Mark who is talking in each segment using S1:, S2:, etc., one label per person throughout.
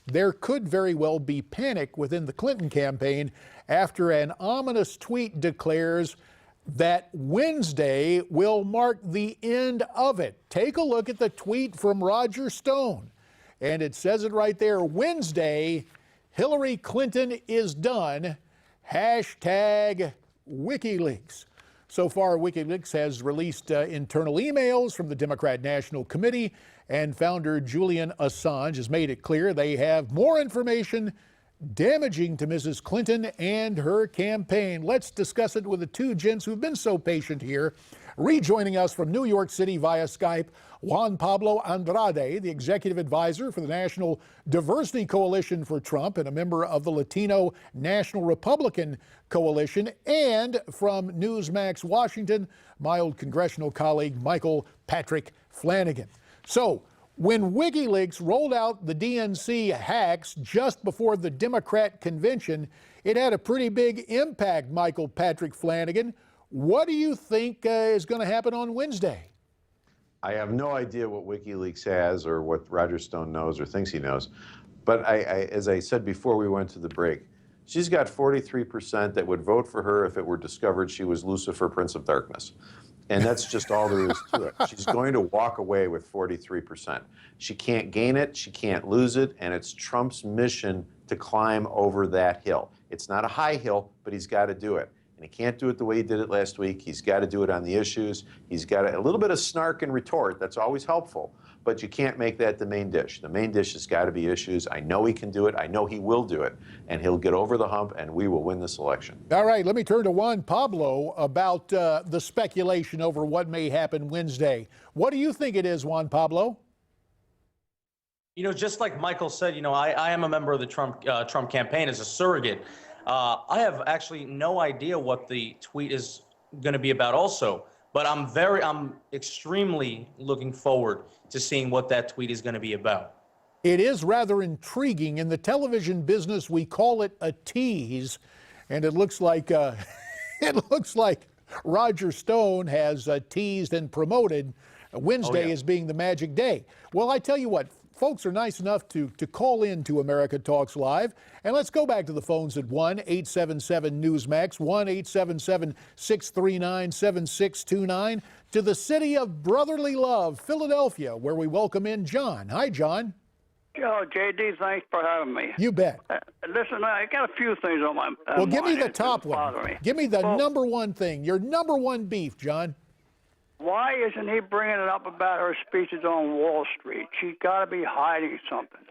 S1: there could very well be panic within the Clinton campaign after an ominous tweet declares that Wednesday will mark the end of it. Take a look at the tweet from Roger Stone, and it says it right there. Wednesday, Hillary Clinton is done. Hashtag Wikileaks. So far, Wikileaks has released internal emails from the Democrat National Committee, and founder Julian Assange has made it clear they have more information damaging to Mrs. Clinton and her campaign. Let's discuss it with the two gents who've been so patient here. Rejoining us from New York City via Skype, Juan Pablo Andrade, the executive advisor for the National Diversity Coalition for Trump and a member of the Latino National Republican Coalition, and from Newsmax Washington, my old congressional colleague, Michael Patrick Flanagan. So, when WikiLeaks rolled out the DNC hacks just before the Democrat convention, it had a pretty big impact, Michael Patrick Flanagan. What do you think is going to happen on Wednesday?
S2: I have no idea what WikiLeaks has or what Roger Stone knows or thinks he knows. But as I said before we went to the break, she's got 43% that would vote for her if it were discovered she was Lucifer, Prince of Darkness. And that's just all there is to it. She's going to walk away with 43%. She can't gain it, she can't lose it, and it's Trump's mission to climb over that hill. It's not a high hill, but he's got to do it. And he can't do it the way he did it last week. He's got to do it on the issues. He's got a little bit of snark and retort. That's always helpful. But you can't make that the main dish. The main dish has got to be issues. I know he can do it. I know he will do it. And he'll get over the hump, and we will win this election.
S1: All right, let me turn to Juan Pablo about the speculation over what may happen Wednesday. What do you think it is, Juan Pablo?
S3: You know, just like Michael said, you know, I am a member of the Trump campaign as a surrogate. I have actually no idea what the tweet is going to be about also, but I'm extremely looking forward to seeing what that tweet is going to be about.
S1: It is rather intriguing. In the television business, we call it a tease, and it looks like Roger Stone has teased and promoted Wednesday as being the magic day. Well, I tell you what, folks are nice enough to call in to America Talks Live. And let's go back to the phones at 1-877-NEWSMAX, 1-877-639-7629, to the city of brotherly love, Philadelphia, where we welcome in John. Hi, John.
S4: Oh, J.D., thanks for having me.
S1: You bet.
S4: Listen, I got a few things on my
S1: well, give me the top
S4: one.
S1: one. Give me the number one thing, your number one beef, John.
S4: Why isn't he bringing it up about her speeches on Wall Street? She's got to be hiding something.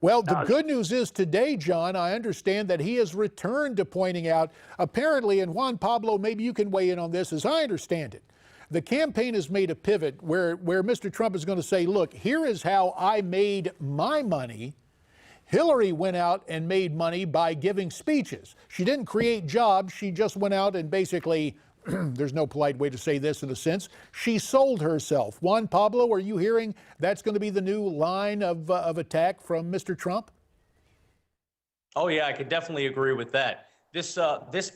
S1: Well, the good news is today, John, I understand that he has returned to pointing out, apparently, and Juan Pablo, maybe you can weigh in on this, as I understand it, the campaign has made a pivot where Mr. Trump is going to say, look, here is how I made my money. Hillary went out and made money by giving speeches. She didn't create jobs. She just went out and basically, there's no polite way to say this in a sense, she sold herself. Juan Pablo, are you hearing that's going to be the new line of attack from Mr. Trump?
S3: Oh, yeah, I could definitely agree with that. This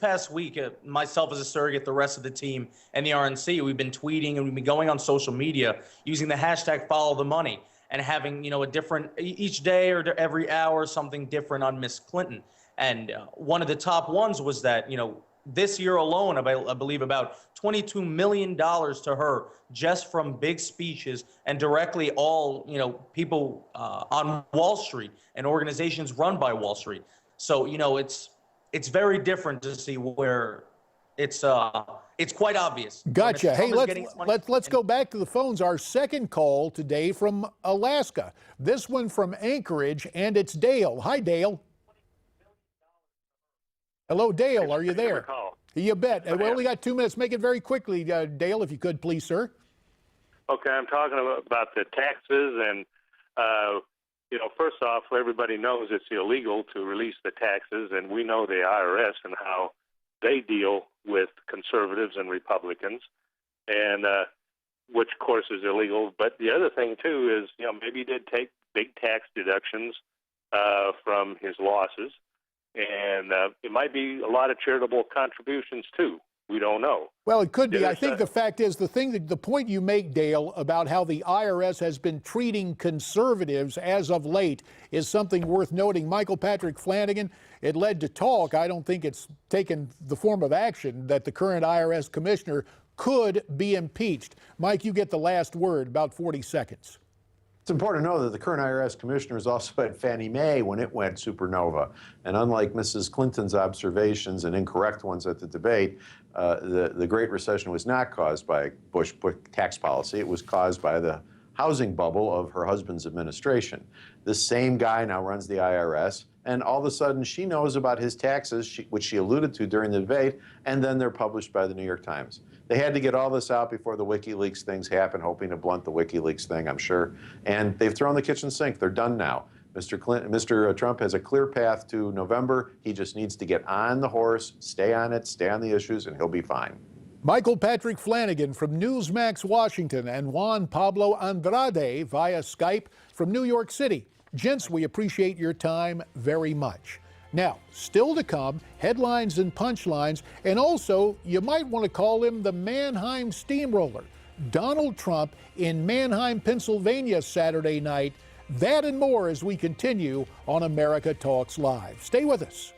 S3: past week, myself as a surrogate, the rest of the team, and the RNC, we've been tweeting and we've been going on social media using the hashtag follow the money and having, you know, a different, each day or every hour, something different on Miss Clinton. And one of the top ones was that, you know, this year alone, I believe about $22 million to her just from big speeches and directly all, you know, people on Wall Street and organizations run by Wall Street. So, you know, it's very different to see where it's quite obvious.
S1: Gotcha. Hey, let's go back to the phones. Our second call today from Alaska. This one from Anchorage, and it's Dale. Hi, Dale. Hello, Dale. Are you there? You bet. We only got 2 minutes. Make it very quickly, Dale, if you could, please, sir.
S5: Okay, I'm talking about the taxes, and you know, first off, everybody knows it's illegal to release the taxes, and we know the IRS and how they deal with conservatives and Republicans, and which, of course, is illegal. But the other thing too is, you know, maybe he did take big tax deductions from his losses. And it might be a lot of charitable contributions, too. We don't know.
S1: Well, it could be.
S5: Yeah,
S1: I think the fact is the point you make, Dale, about how the IRS has been treating conservatives as of late is something worth noting. Michael Patrick Flanagan, it led to talk. I don't think it's taken the form of action that the current IRS commissioner could be impeached. Mike, you get the last word, about 40 seconds.
S2: It's important to know that the current IRS commissioner is also at Fannie Mae when it went supernova. And unlike Mrs. Clinton's observations and incorrect ones at the debate, the Great Recession was not caused by Bush tax policy. It was caused by the housing bubble of her husband's administration. This same guy now runs the IRS, and all of a sudden she knows about his taxes, which she alluded to during the debate, and then they're published by the New York Times. They had to get all this out before the Wikileaks things happened, hoping to blunt the Wikileaks thing, I'm sure. And they've thrown the kitchen sink. They're done now. Mr. Trump has a clear path to November. He just needs to get on the horse, stay on it, stay on the issues, and he'll be fine.
S1: Michael Patrick Flanagan from Newsmax Washington and Juan Pablo Andrade via Skype from New York City. Gents, we appreciate your time very much. Now, still to come, headlines and punchlines, and also, you might want to call him the Mannheim Steamroller. Donald Trump in Mannheim, Pennsylvania Saturday night. That and more as we continue on America Talks Live. Stay with us.